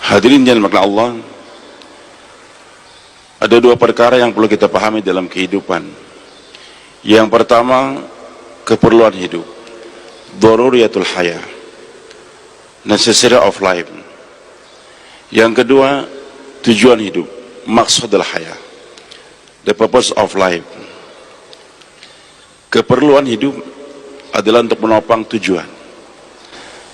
Hadirin yang dimuliakan Allah, ada dua perkara yang perlu kita pahami dalam kehidupan. Yang pertama, keperluan hidup, daruriyatul hayah, necessity of life. Yang kedua, tujuan hidup, maqsadul hayah, the purpose of life. Keperluan hidup adalah untuk menopang tujuan.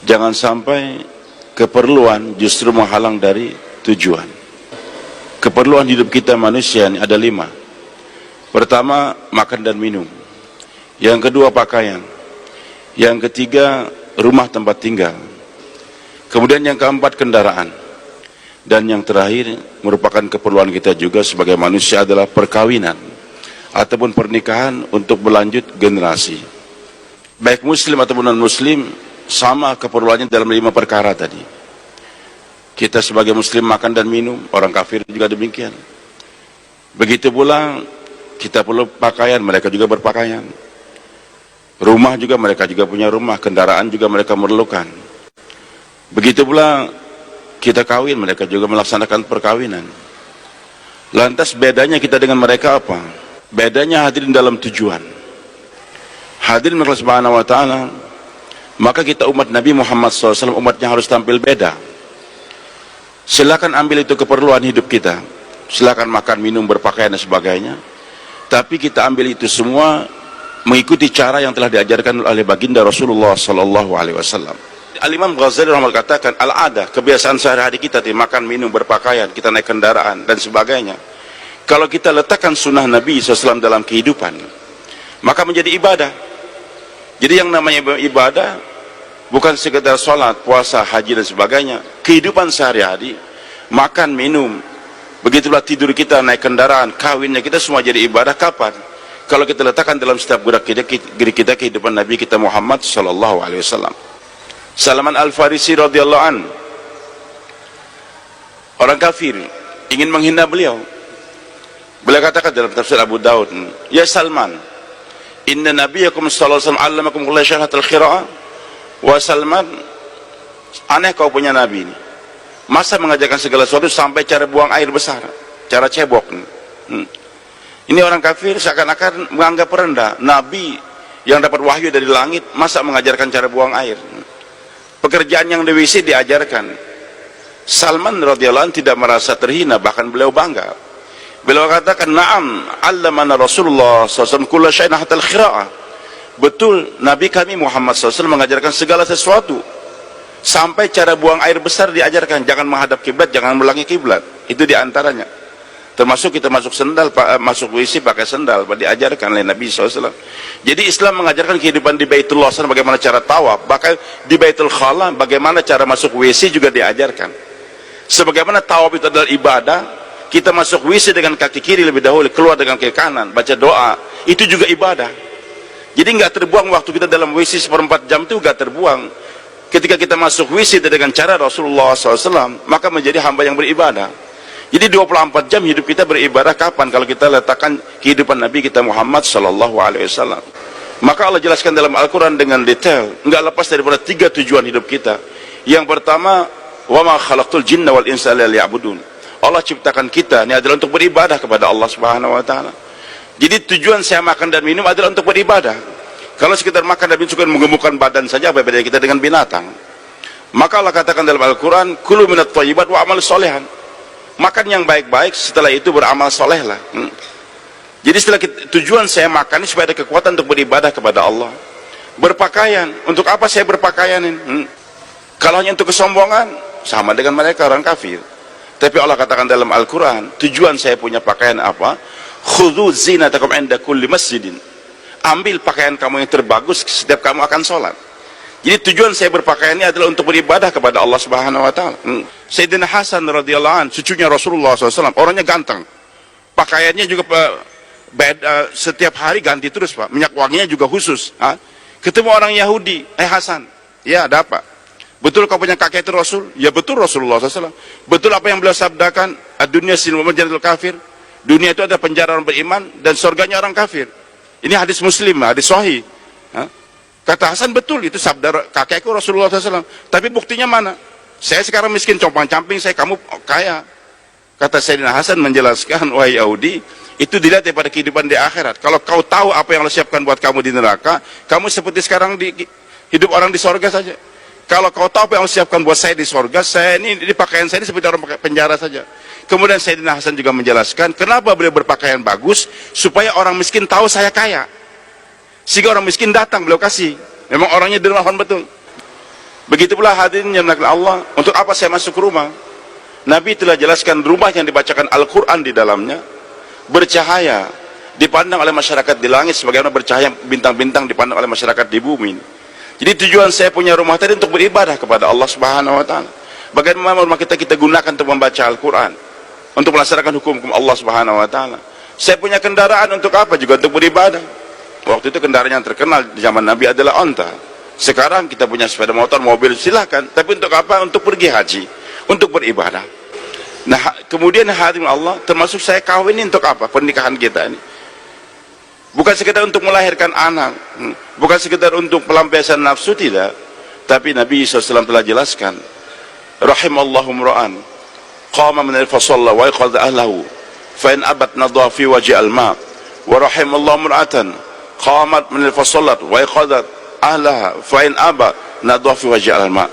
Jangan sampai keperluan justru menghalang dari tujuan. Keperluan hidup kita manusia ini ada 5. Pertama, makan dan minum. Yang kedua, pakaian. Yang ketiga, rumah tempat tinggal. Kemudian yang keempat, kendaraan. Dan yang terakhir, merupakan keperluan kita juga sebagai manusia adalah perkawinan ataupun pernikahan untuk berlanjut generasi. Baik muslim ataupun non-muslim, sama keperluannya dalam 5 perkara tadi. Kita sebagai muslim makan dan minum, orang kafir juga demikian. Begitu pula kita perlu pakaian, mereka juga berpakaian. Rumah juga, mereka juga punya rumah. Kendaraan juga mereka memerlukan. Begitu pula kita kawin, mereka juga melaksanakan perkawinan. Lantas bedanya kita dengan mereka apa? Bedanya hadirin dalam tujuan. Hadirin Allah Subhanahu wa ta'ala, maka kita umat Nabi Muhammad SAW, umatnya harus tampil beda. Silakan ambil itu keperluan hidup kita, silakan makan, minum, berpakaian dan sebagainya, tapi kita ambil itu semua mengikuti cara yang telah diajarkan oleh baginda Rasulullah SAW. Al-Imam Ghazali rahimahullah katakan, al-ada, kebiasaan sehari-hari kita, makan, minum, berpakaian, kita naik kendaraan dan sebagainya, kalau kita letakkan sunnah Nabi SAW dalam kehidupan, maka menjadi ibadah. Jadi yang namanya ibadah bukan sekedar sholat, puasa, haji dan sebagainya. Kehidupan sehari-hari, makan, minum, begitulah tidur kita, naik kendaraan, kawinnya kita semua jadi ibadah. Kapan? Kalau kita letakkan dalam setiap gerak kita kehidupan Nabi kita Muhammad sallallahu alaihi wasallam. Salman Al-Farisi radhiyallahu an, orang kafir ingin menghina beliau. Beliau katakan dalam tafsir Abu Daud, "Ya Salman, inna nabiyakum sallallahu alaihi wasallam 'allamakum kulla syahratil qira'ah." Wa Salman, aneh kau punya nabi ini, masa mengajarkan segala sesuatu sampai cara buang air besar, cara cebok. Ini orang kafir seakan-akan menganggap rendah nabi yang dapat wahyu dari langit, masa mengajarkan cara buang air. Pekerjaan yang di WC diajarkan. Salman radhiyallahu anhu tidak merasa terhina, bahkan beliau bangga. Beliau katakan, "Na'am, 'allamana Rasulullah sallallahu alaihi wasallam kulla syai'in hatta al-qira'ah." Betul, Nabi kami Muhammad SAW mengajarkan segala sesuatu, sampai cara buang air besar diajarkan. Jangan menghadap kiblat, jangan melangi kiblat. Itu diantaranya. Termasuk kita masuk sendal, masuk WC pakai sendal, diajarkan oleh Nabi SAW. Jadi Islam mengajarkan kehidupan di Baitullah SAW, bagaimana cara tawaf, bahkan di Baitul Khala bagaimana cara masuk WC juga diajarkan. Sebagaimana tawaf itu adalah ibadah, kita masuk WC dengan kaki kiri lebih dahulu, keluar dengan kaki kanan, baca doa, itu juga ibadah. Jadi nggak terbuang waktu kita dalam WC 1/4 jam itu nggak terbuang. Ketika kita masuk WC dengan cara Rasulullah SAW, maka menjadi hamba yang beribadah. Jadi 24 jam hidup kita beribadah. Kapan? Kalau kita letakkan kehidupan Nabi kita Muhammad SAW. Maka Allah jelaskan dalam Al-Quran dengan detail, nggak lepas daripada 3 tujuan hidup kita. Yang pertama, wa ma khalaqtul jinna wal insa illa liya'budun. Allah ciptakan kita ini adalah untuk beribadah kepada Allah Subhanahu wa ta'ala. Jadi tujuan saya makan dan minum adalah untuk beribadah. Kalau sekedar makan dan minum suka menggemukkan badan saja, apa bedanya kita dengan binatang? Maka Allah katakan dalam Al-Quran, kulu minat thayyibat wa amal solehan. Makan yang baik-baik, setelah itu beramal soleh lah. Jadi setelah tujuan saya makan ini supaya ada kekuatan untuk beribadah kepada Allah. Berpakaian, untuk apa saya berpakaian ini? Kalau hanya untuk kesombongan, sama dengan mereka orang kafir. Tapi Allah katakan dalam Al-Quran, tujuan saya punya pakaian apa? Khudhu zinatakum 'inda kulli masjidin. Ambil pakaian kamu yang terbagus setiap kamu akan sholat. Jadi tujuan saya berpakaian ini adalah untuk beribadah kepada Allah Subhanahu wa ta'ala. Sayyidina Hasan radhiyallahu anhu, cucunya Rasulullah SAW, orangnya ganteng. Pakaiannya juga setiap hari ganti terus, Pak. Minyak wanginya juga khusus. Ketemu orang Yahudi, Hasan, ya ada apa? Betul kau punya kakek itu Rasul? Ya betul, Rasulullah SAW. Betul apa yang beliau sabdakan? Ad-dunya sinul majalatul kafir. Dunia itu ada penjara orang beriman dan surganya orang kafir. Ini hadis Muslim, hadis sahih. Kata Hasan, betul itu sabda kakekku Rasulullah SAW. Tapi buktinya mana? Saya sekarang miskin compang-camping, kamu kaya. Kata Sayyidina Hasan menjelaskan, wahai Yahudi, itu dilihat daripada kehidupan di akhirat. Kalau kau tahu apa yang Allah siapkan buat kamu di neraka, kamu seperti sekarang hidup orang di sorga saja. Kalau kau tahu apa yang Allah siapkan buat saya di sorga, saya ini di pakaian saya ini seperti orang pakai penjara saja. Kemudian Sayyidina Hasan juga menjelaskan, kenapa beliau berpakaian bagus, supaya orang miskin tahu saya kaya. Sehingga orang miskin datang, beliau kasih. Memang orangnya dermawan betul. Begitu pula hadirin yang dimuliakan Allah, untuk apa saya masuk rumah? Nabi telah jelaskan rumah yang dibacakan Al-Quran di dalamnya, bercahaya, dipandang oleh masyarakat di langit, sebagaimana bercahaya bintang-bintang dipandang oleh masyarakat di bumi. Jadi tujuan saya punya rumah tadi untuk beribadah kepada Allah Subhanahu wa Ta'ala. Bagaimana rumah kita gunakan untuk membaca Al-Quran, untuk melaksanakan hukum-hukum Allah Subhanahu wa Ta'ala. Saya punya kendaraan untuk apa? Juga untuk beribadah. Waktu itu kendaraan yang terkenal di zaman Nabi adalah onta. Sekarang kita punya sepeda motor, mobil, silahkan. Tapi untuk apa? Untuk pergi haji, untuk beribadah. Nah, kemudian hadirin Allah, termasuk saya kawin ini untuk apa? Pernikahan kita ini bukan sekedar untuk melahirkan anak, bukan sekedar untuk pelampiasan nafsu, tidak. Tapi Nabi SAW telah jelaskan, rahimallahu mra'an qama min al-fasalla wa yaqad ahlahu fa in abat nadha fi wajhi al-ma, wa rahimallahu mra'atan qamat min al-fasallat wa yaqad ahlaha fa in aba nadha fi wajhi al-ma.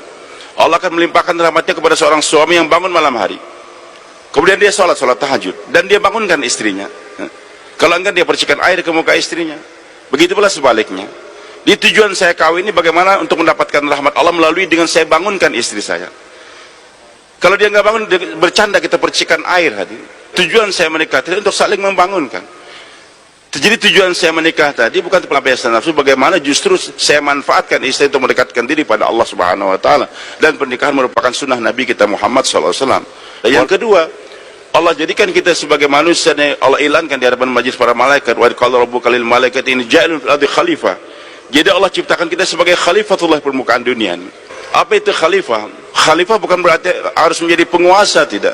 Allah akan melimpahkan rahmatnya kepada seorang suami yang bangun malam hari, kemudian dia sholat tahajud, dan dia bangunkan istrinya. Kalau enggak, dia percikan air ke muka istrinya. Begitu pula sebaliknya. Di tujuan saya kawin ini bagaimana untuk mendapatkan rahmat Allah melalui dengan saya bangunkan istri saya. Kalau dia enggak bangun, dia bercanda, kita percikan air. Tujuan saya menikah tidak untuk saling membangunkan. Jadi tujuan saya menikah tadi bukan untuk pelampiasan nafsu, bagaimana justru saya manfaatkan istri untuk mendekatkan diri pada Allah Subhanahu wa Ta'ala. Dan pernikahan merupakan sunnah Nabi kita Muhammad SAW. Dan yang kedua, Allah jadikan kita sebagai manusia yang Allah ilangkan di hadapan majlis para malaikat. Wa qala rabbuka lil malaikati inni ja'ilun fil ardi khalifah. Jadi Allah ciptakan kita sebagai khalifatullah permukaan dunia. Apa itu khalifah? Khalifah bukan berarti harus menjadi penguasa, tidak.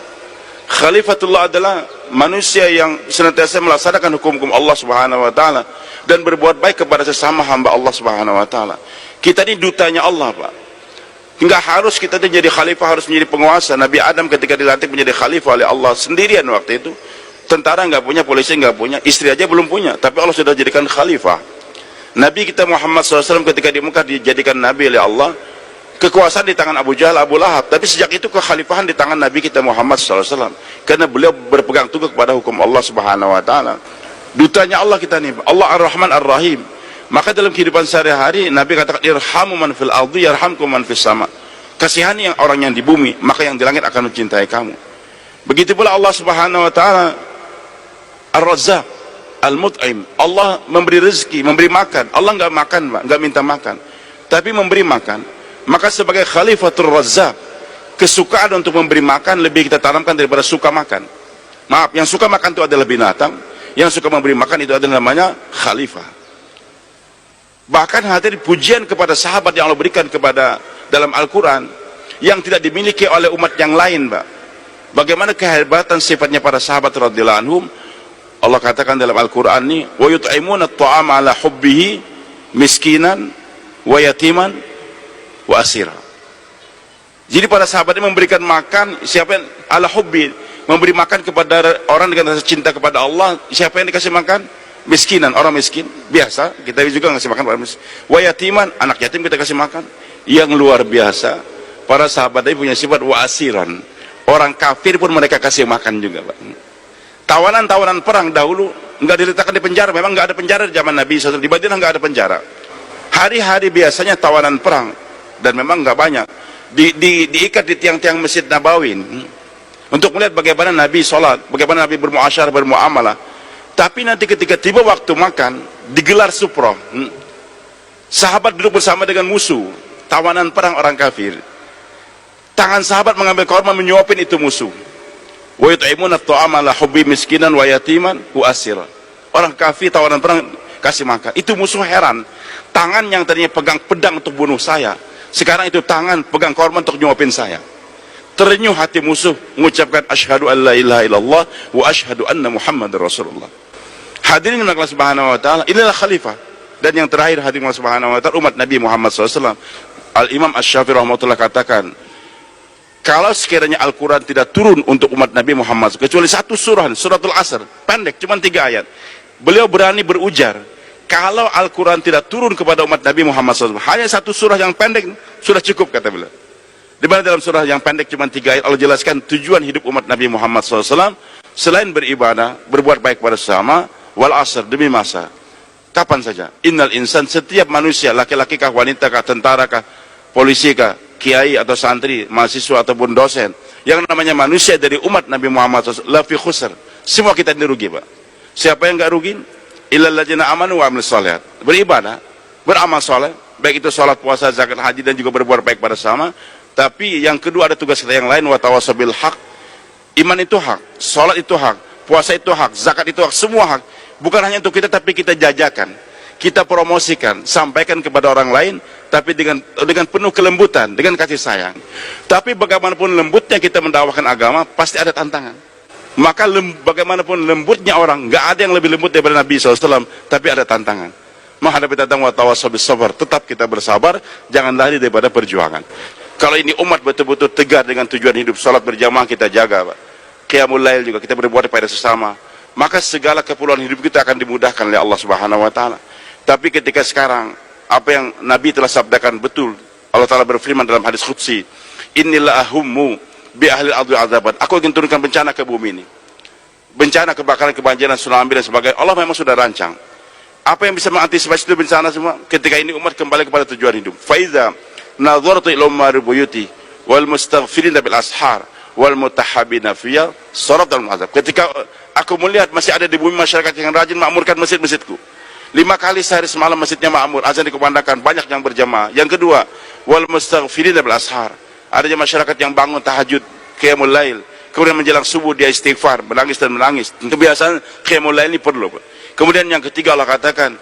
Khalifatullah adalah manusia yang senantiasa melaksanakan hukum-hukum Allah Subhanahu wa Ta'ala dan berbuat baik kepada sesama hamba Allah Subhanahu wa Ta'ala. Kita ini dutanya Allah, Pak. Enggak harus kita jadi khalifah, harus menjadi penguasa. Nabi Adam ketika dilantik menjadi khalifah oleh Allah sendirian waktu itu, tentara enggak punya, polisi enggak punya, istri aja belum punya, tapi Allah sudah jadikan khalifah. Nabi kita Muhammad SAW ketika di Mekah dijadikan Nabi oleh Allah, kekuasaan di tangan Abu Jahal, Abu Lahab, tapi sejak itu kekhalifahan di tangan Nabi kita Muhammad SAW, karena beliau berpegang teguh kepada hukum Allah Subhanahu wa Ta'ala. Dutanya Allah kita nih, Allah Ar-Rahman Ar-Rahim. Maka dalam kehidupan sehari-hari Nabi katakan, irhamu man fil ardi yarhamkum man fis sama. Kasihani yang orang yang di bumi, maka yang di langit akan mencintai kamu. Begitu pula Allah Subhanahu wa Ta'ala Ar-Razzaq, Al-Mut'im. Allah memberi rezeki, memberi makan. Allah enggak makan, Pak, enggak minta makan, tapi memberi makan. Maka sebagai Khalifatul Razzaq, kesukaan untuk memberi makan lebih kita tanamkan daripada suka makan. Maaf, yang suka makan itu adalah binatang, yang suka memberi makan itu adalah namanya khalifah. Bahkan hadir pujian kepada sahabat yang Allah berikan kepada dalam Al-Quran yang tidak dimiliki oleh umat yang lain, Pak. Bagaimana kehebatan sifatnya para sahabat radhiyallahu anhum. Allah katakan dalam Al-Quran ini, wa yut'imuna at-ta'ama ala hubbihi miskinan wa yatiman wa asira. Jadi para sahabat ini memberikan makan, siapa yang ala hubbi, memberi makan kepada orang dengan rasa cinta kepada Allah. Siapa yang dikasih makan? Miskinan, orang miskin biasa, kita juga ngasih makan orang miskin. Wa yatiman, anak yatim kita kasih makan. Yang luar biasa, para sahabat ini punya sifat wa asiran. Orang kafir pun mereka kasih makan juga, Pak. Tawanan-tawanan perang dahulu enggak diletakkan di penjara. Memang enggak ada penjara di zaman Nabi SAW. Di Madinah enggak ada penjara. Hari-hari biasanya tawanan perang, dan memang enggak banyak. Diikat di tiang-tiang Masjid Nabawi untuk melihat bagaimana Nabi sholat, bagaimana Nabi bermuasyarah, bermuamalah. Tapi nanti ketika tiba waktu makan, digelar supra. Sahabat duduk bersama dengan musuh, tawanan perang orang kafir. Tangan sahabat mengambil korma, menyuapin itu musuh. Wa yut'imuna at-ta'ama ala hubbi miskinan wa yatiman wa asira. Orang kafir tawanan perang kasih makan. Itu musuh heran. Tangan yang tadinya pegang pedang untuk bunuh saya, sekarang itu tangan pegang korma untuk nyuapin saya. Terenyuh hati musuh, mengucapkan asyhadu an la ilaha illallah wa asyhadu anna Muhammadar Rasulullah. Hadirin Allah Subhanahu wa Ta'ala, inilah khalifah. Dan yang terakhir, hadirin Allah Subhanahu wa Ta'ala, umat Nabi Muhammad SAW. Al-Imam Asy-Syafi'i rahmatullah katakan, Kalau sekiranya Al-Quran tidak turun untuk umat Nabi Muhammad, kecuali satu surah, suratul Asr, pendek, cuma 3 ayat, beliau berani berujar, kalau Al-Quran tidak turun kepada umat Nabi Muhammad SAW, hanya satu surah yang pendek, sudah cukup, kata beliau. Di mana dalam surah yang pendek cuma 3 ayat, Allah jelaskan tujuan hidup umat Nabi Muhammad SAW, selain beribadah, berbuat baik pada sesama, wal asr, demi masa. Kapan saja. Innal insan, setiap manusia, laki-laki kah, wanita kah, tentara kah, polisi kah, kiai atau santri, mahasiswa ataupun dosen, yang namanya manusia dari umat Nabi Muhammad SAW, lafi khusr. Semua kita ini rugi, Pak. Siapa yang enggak rugi? Illal ladzina amanu wa amilus shalihat. Beribadah, beramal soleh, baik itu salat, puasa, zakat, haji, dan juga berbuat baik pada sesama. Tapi yang kedua ada tugas kita yang lain, wa tawassaw bil haq. Iman itu hak, salat itu hak, puasa itu hak, zakat itu hak, semua hak. Bukan hanya untuk kita, tapi kita jajakan, kita promosikan, sampaikan kepada orang lain, tapi dengan penuh kelembutan, dengan kasih sayang. Tapi bagaimanapun lembutnya kita mendakwahkan agama, pasti ada tantangan. Maka bagaimanapun lembutnya orang, nggak ada yang lebih lembut daripada Nabi SAW, tapi ada tantangan. Menghadapi tantangan, wa tawassaw bis sabr, tetap kita bersabar, jangan lari daripada perjuangan. Kalau ini umat betul-betul tegar dengan tujuan hidup, salat berjamaah kita jaga, Pak. Qiyamul lail juga kita berbuat pada sesama, maka segala keperluan hidup kita akan dimudahkan oleh Allah Subhanahu wa taala. Tapi ketika sekarang apa yang Nabi telah sabdakan betul, Allah Ta'ala berfirman dalam hadis qudsi, inilah ahummu bi ahli al-ardi azaban, aku ingin turunkan bencana ke bumi ini, bencana, kebakaran, kebanjiran, tsunami dan sebagainya. Allah memang sudah rancang apa yang bisa mengantisipasi itu bencana semua. Ketika ini umat kembali kepada tujuan hidup, faiza nadhartu ila umari buyuti wal mustaghfirin bil ashar wal mutahabina fiyya sarat al azab. Ketika aku melihat masih ada di bumi masyarakat yang rajin makmurkan masjid-masjidku, 5 kali sehari semalam masjidnya makmur, azan dikumandangkan, banyak yang berjamaah. Yang kedua, wal mustaghfirin bil ashar, adanya masyarakat yang bangun tahajud, qiyamul lail, kemudian menjelang subuh dia istighfar, menangis dan menangis. Kebiasaan qiyamul lail ini perlu. Kemudian yang ketiga Allah katakan,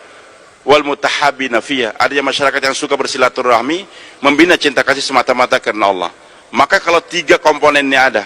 wal mutahabina fiyya, adanya masyarakat yang suka bersilaturahmi, membina cinta kasih semata-mata karena Allah. Maka kalau 3 komponennya ada,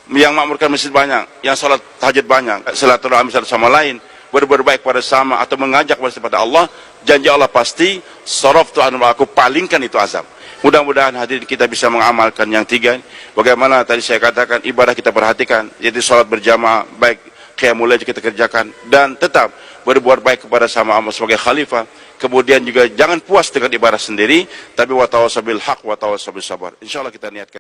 yang makmurkan masjid banyak, yang sholat tahajud banyak, silaturahmi satu sama lain, berbuat baik pada sama, atau mengajak kepada Allah, janji Allah pasti saraftu anhum, aku palingkan itu azab. Mudah-mudahan hadirin kita bisa mengamalkan yang 3. Bagaimana tadi saya katakan, ibadah kita perhatikan, yaitu sholat berjamaah, baik qiyamul lail kita kerjakan, dan tetap berbuat baik kepada sama Allah sebagai khalifah. Kemudian juga jangan puas dengan ibadah sendiri, tapi wa tawassaw bil haq wa tawassaw bis sabr. Insyaallah kita niatkan.